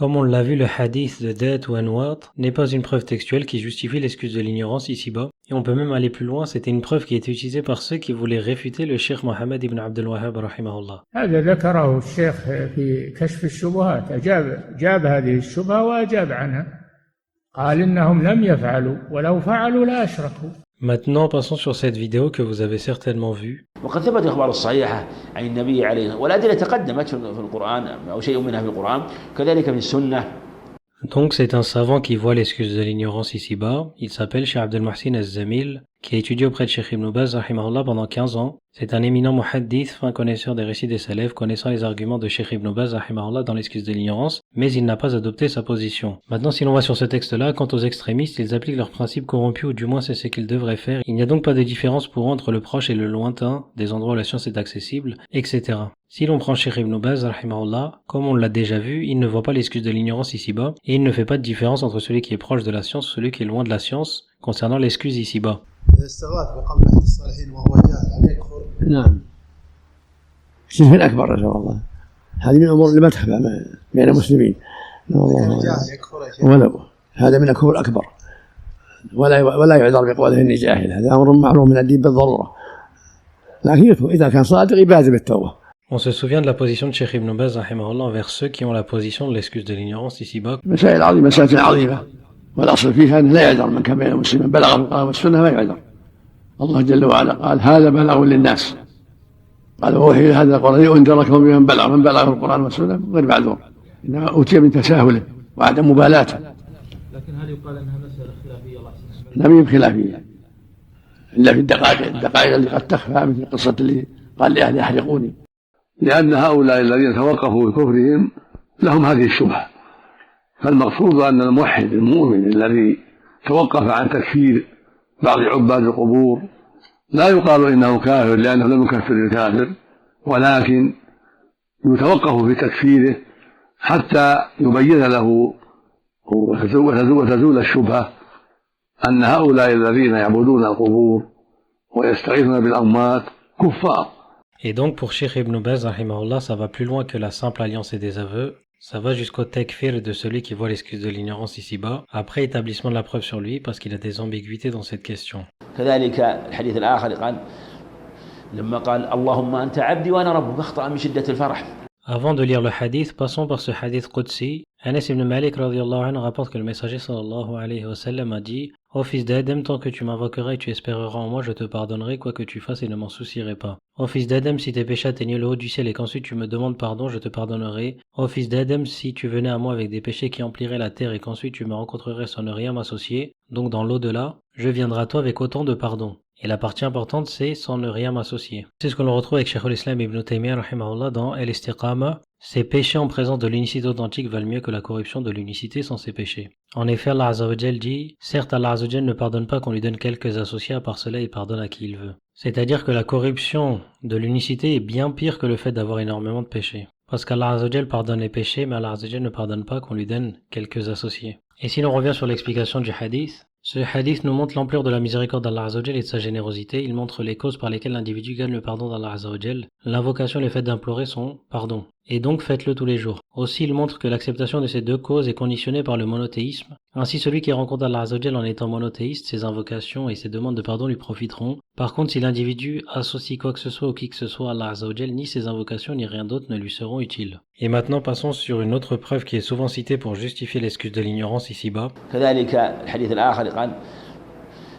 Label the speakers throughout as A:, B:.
A: Comme on l'a vu, le hadith de Dat ou Anwat n'est pas une preuve textuelle qui justifie l'excuse de l'ignorance ici-bas, et on peut même aller plus loin, c'était une preuve qui était utilisée par ceux qui voulaient réfuter le Cheikh Mohammed ibn Abdul Wahhab rahimahullah.
B: هذا ذكره الشيخ في كشف الشبهات، جاب هذه الشبهة وأجاب عنها، قال إنهم لم يفعلوا ولو فعلوا لأشركوا.
A: Maintenant, passons sur cette vidéo que vous avez certainement vue.
C: وقد ثبت الأخبار الصحيحة عن النبي عليه والأدلة تقدمت في القرآن أو شيء منها في القرآن كذلك في السنة.
A: Donc c'est un savant qui voit l'excuse de l'ignorance ici-bas. Il s'appelle Cheikh Abdel Mohsin Az-Zamil, qui a étudié auprès de Cheikh Ibn Baz rahimahullah pendant 15 ans. C'est un éminent muhaddith, fin connaisseur des récits des salafs, connaissant les arguments de Cheikh Ibn Baz rahimahullah dans l'excuse de l'ignorance, mais il n'a pas adopté sa position. Maintenant, si l'on va sur ce texte-là, quant aux extrémistes, ils appliquent leurs principes corrompus, ou du moins c'est ce qu'ils devraient faire. Il n'y a donc pas de différence pour eux entre le proche et le lointain, des endroits où la science est accessible, etc. Si l'on prend Cheikh Ibn Baz rahimahullah, comme on l'a déjà vu, il ne voit pas l'excuse de l'ignorance ici-bas, et il ne fait pas de différence entre celui qui est proche de la science et celui qui est loin de la science, concernant l'excuse ici-bas.
D: نعم الشرك الأكبر نسأل الله، هذه من الأمور اللي ما تخفى بين المسلمين، ولو هذا من الكفر الأكبر ولا يعذر بقوله إني جاهل، هذا أمر معلوم من الدين بالضرورة، لكن إذا كان صادق يبادر بالتوبة.
A: On se souvient de la position de Cheikh Ibn Baz rahimahullah envers ceux qui ont la position de l'excuse de l'ignorance ici-bas.
D: مسائل عظيمة، مسائل عظيمة، والأصل فيها أنه لا يعذر من كان بين المسلمين بلغ القرآن والسنة ما يعذر. الله جل وعلا قال هذا بلاغ للناس، قال أوحي هذا القرآن لأنذركم بمن بلغ، من بلغ القرآن والسنة غير معذور، إنما أوتي من تساهله وعدم مبالاته.
E: لكن هل يقال أنها مسألة خلافية الله سبحانه؟
D: لم يكن خلافية إلا في الدقائق اللي قد تخفى، مثل القصة اللي قال لأهل يحرقوني.
F: لأن هؤلاء الذين توقفوا بكفرهم لهم هذه الشبهة، فالمقصود أن الموحد المؤمن الذي توقف عن تكفير بعض عباد القبور لا يقال إنه كافر لأنه لم يكفر الكافر، ولكن يتوقف في تكفيره حتى يبين له وتزول الشبهة أن هؤلاء الذين يعبدون القبور ويستغيثون بالأموات كفار.
A: Et donc pour Cheikh Ibn Baz rahimahullah, ça va plus loin que la simple alliance et des aveux. Ça va jusqu'au takfir de celui qui voit l'excuse de l'ignorance ici-bas, après établissement de la preuve sur lui, parce qu'il a des ambiguïtés dans cette question.
C: كذلك الحديث الآخر قال لما قال اللهم أنت عبدي وأنا ربك أخطأ من شدة الفرح.
A: Avant de lire le hadith, passons par ce hadith Qudsi. Anas ibn Malik radiyallahu anhu rapporte que le messager sallallahu alayhi wa sallam a dit: Ô fils d'Adam, tant que tu m'invoqueras et tu espéreras en moi, je te pardonnerai quoi que tu fasses et ne m'en soucierai pas. Ô fils d'Adam, si tes péchés atteignaient le haut du ciel et qu'ensuite tu me demandes pardon, je te pardonnerai. Ô fils d'Adam, si tu venais à moi avec des péchés qui empliraient la terre et qu'ensuite tu me rencontrerais sans ne rien m'associer, donc dans l'au-delà, je viendrai à toi avec autant de pardon. Et la partie importante, c'est sans ne rien m'associer. C'est ce que l'on retrouve avec Cheikh al-Islam ibn Taymiyyah rahimahullah dans Al-Istiqama. Ces péchés en présence de l'unicité authentique valent mieux que la corruption de l'unicité sans ces péchés. En effet, Allah Azza wa Jal dit: certes, Allah Azza wa Jal ne pardonne pas qu'on lui donne quelques associés, à part cela, il pardonne à qui il veut. C'est-à-dire que la corruption de l'unicité est bien pire que le fait d'avoir énormément de péchés. Parce qu'Allah Azza wa Jal pardonne les péchés, mais Allah Azza wa Jal ne pardonne pas qu'on lui donne quelques associés. Et si l'on revient sur l'explication du hadith, ce hadith nous montre l'ampleur de la miséricorde d'Allah Azza wa Jal et de sa générosité. Il montre les causes par lesquelles l'individu gagne le pardon d'Allah Azza wa Jal. L'invocation et le fait d'implorer son pardon. Et donc faites-le tous les jours. Aussi, il montre que l'acceptation de ces deux causes est conditionnée par le monothéisme. Ainsi, celui qui rencontre Allah Azza wa Jal en étant monothéiste, ses invocations et ses demandes de pardon lui profiteront. Par contre, si l'individu associe quoi que ce soit ou qui que ce soit à Allah Azza wa Jal, ni ses invocations ni rien d'autre ne lui seront utiles. Et maintenant, passons sur une autre preuve qui est souvent citée pour justifier l'excuse de l'ignorance ici-bas.
C: كذلك الحديث الآخر قال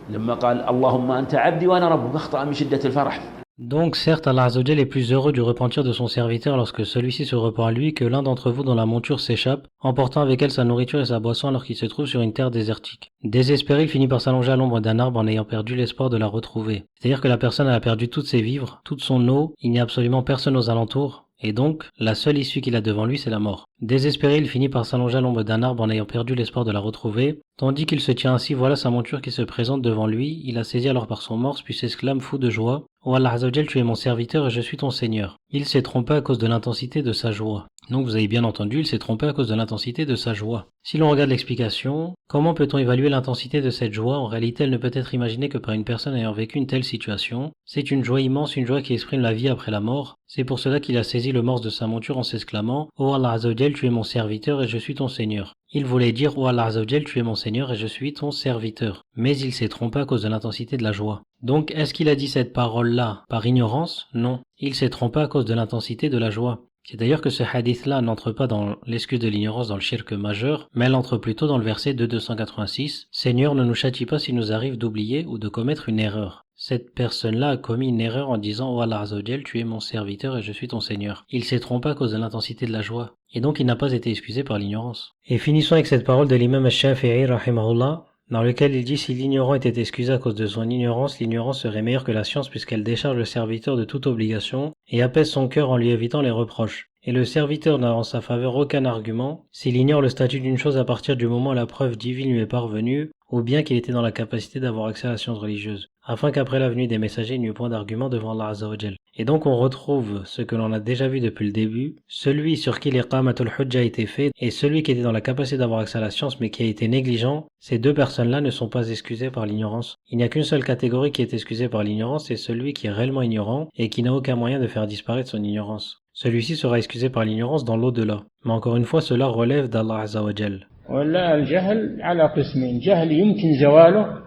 C: لما قال اللهم أنت عبدي وأنا ربك أخطأ من شدة الفرح.
A: Donc certes, Allah Azza wa Jal est plus heureux du repentir de son serviteur lorsque celui-ci se repent à lui que l'un d'entre vous dont la monture s'échappe, emportant avec elle sa nourriture et sa boisson alors qu'il se trouve sur une terre désertique. Désespéré, il finit par s'allonger à l'ombre d'un arbre en ayant perdu l'espoir de la retrouver. C'est-à-dire que la personne a perdu toutes ses vivres, toute son eau, il n'y a absolument personne aux alentours, et donc la seule issue qu'il a devant lui c'est la mort. Désespéré, il finit par s'allonger à l'ombre d'un arbre en ayant perdu l'espoir de la retrouver, tandis qu'il se tient ainsi, voilà sa monture qui se présente devant lui, il la saisit alors par son morse puis s'exclame fou de joie: Oh Allah Azza wa Jal, tu es mon serviteur et je suis ton Seigneur. Il s'est trompé à cause de l'intensité de sa joie. Donc vous avez bien entendu, il s'est trompé à cause de l'intensité de sa joie. Si l'on regarde l'explication, comment peut-on évaluer l'intensité de cette joie? En réalité, elle ne peut être imaginée que par une personne ayant vécu une telle situation. C'est une joie immense, une joie qui exprime la vie après la mort. C'est pour cela qu'il a saisi le morse de sa monture en s'exclamant « Oh Allah Azzawajal, tu es mon serviteur et je suis ton Seigneur ». Il voulait dire « Oh Allah Azzawajal, tu es mon Seigneur et je suis ton serviteur ». Mais il s'est trompé à cause de l'intensité de la joie. Donc, est-ce qu'il a dit cette parole-là par ignorance? Non. Il s'est trompé à cause de l'intensité de la joie. C'est d'ailleurs que ce hadith-là n'entre pas dans l'excuse de l'ignorance dans le shirk majeur, mais elle entre plutôt dans le verset 286. « Seigneur, ne nous châtie pas s'il nous arrive d'oublier ou de commettre une erreur. » Cette personne-là a commis une erreur en disant « Oh Allah Azzawajal, tu es mon serviteur et je suis ton Seigneur ». Il s'est trompé à cause de l'intensité de la joie. Et donc il n'a pas été excusé par l'ignorance. Et finissons avec cette parole de l'imam al-Shafi'i, rahimahullah, dans lequel il dit « Si l'ignorant était excusé à cause de son ignorance, l'ignorance serait meilleure que la science puisqu'elle décharge le serviteur de toute obligation et apaise son cœur en lui évitant les reproches. Et le serviteur n'a en sa faveur aucun argument s'il ignore le statut d'une chose à partir du moment où la preuve divine lui est parvenue, ou bien qu'il était dans la capacité d'avoir accès à la science religieuse, afin qu'après la venue des messagers il n'y eut point d'argument devant Allah Azzawajal. » Et donc on retrouve ce que l'on a déjà vu depuis le début, celui sur qui l'iqamatul hujja a été fait et celui qui était dans la capacité d'avoir accès à la science mais qui a été négligent, ces deux personnes-là ne sont pas excusées par l'ignorance. Il n'y a qu'une seule catégorie qui est excusée par l'ignorance, c'est celui qui est réellement ignorant et qui n'a aucun moyen de faire disparaître son ignorance. Celui-ci sera excusé par l'ignorance dans l'au-delà. Mais encore une fois, cela relève d'Allah Azzawajal.
B: ولا الجهل على قسمين جهل يمكن زواله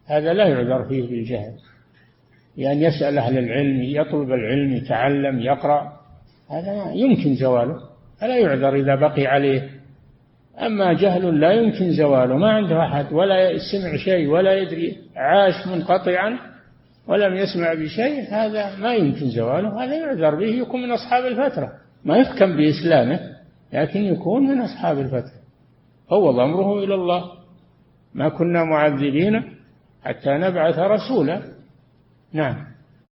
B: هذا لا يعذر فيه بالجهل يعني يسأل أهل العلم يطلب العلم يتعلم يقرأ هذا يمكن زواله فلا يعذر إذا بقي عليه أما جهل لا يمكن زواله ما عنده أحد ولا يسمع شيء ولا يدري عاش منقطعا ولم يسمع بشيء هذا ما يمكن زواله هذا يعذر به يكون من أصحاب الفترة ما يحكم بإسلامه لكن يكون من أصحاب الفترة فوض أمره إلى الله ما كنا معذبين حتى نبعث رسولا نعم